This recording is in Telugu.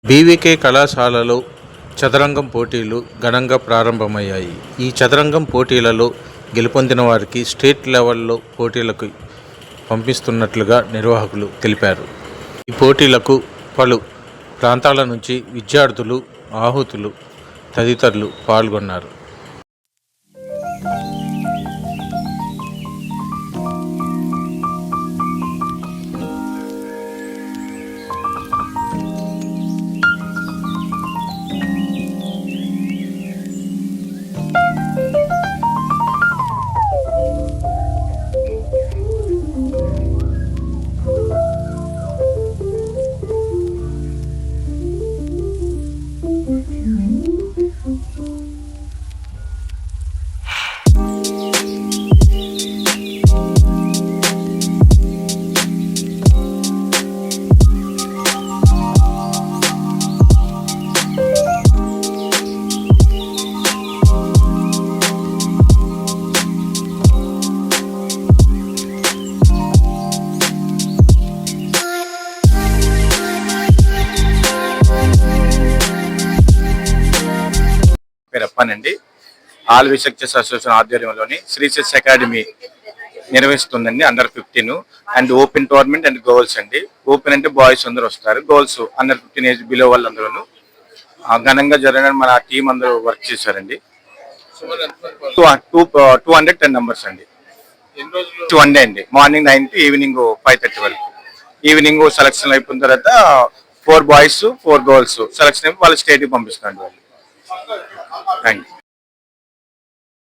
బీవీకే కళాశాలలో చదరంగం పోటీలు ఘనంగా ప్రారంభమయ్యాయి. ఈ చదరంగం పోటీలలో గెలుపొందిన వారికి స్టేట్ లెవెల్లో పోటీలకు పంపిస్తున్నట్లుగా నిర్వాహకులు తెలిపారు. ఈ పోటీలకు పలు ప్రాంతాల నుంచి విద్యార్థులు, ఆహుతులు తదితరులు పాల్గొన్నారు. పేరప్పనండి. ఆల్ సక్సెస్ అసోసియేషన్ ఆధ్వర్యంలోని శ్రీ సక్సెస్ అకాడమీ నిర్వహిస్తుందండి. Under 15 and open tournament and girls అండి. ఓపెన్ అంటే బాయ్స్ అందరూ వస్తారు, గర్ల్స్ అండర్ 15 ఏజ్ బిలో వాళ్ళందరూ ఘనంగా జరగడానికి మన టీం అందరూ వర్క్ చేశారండి. 210 మెంబర్స్ అండి. 1 డే అండి. మార్నింగ్ 9 to ఈవినింగ్ 5:30 వరకు. ఈవినింగ్ సెలక్షన్ అయిపోయిన తర్వాత 4 బాయ్స్ 4 గర్ల్స్ సెలక్షన్ అయిపోయి వాళ్ళు స్టేట్కి పంపిస్తారండి వాళ్ళు. Thank you.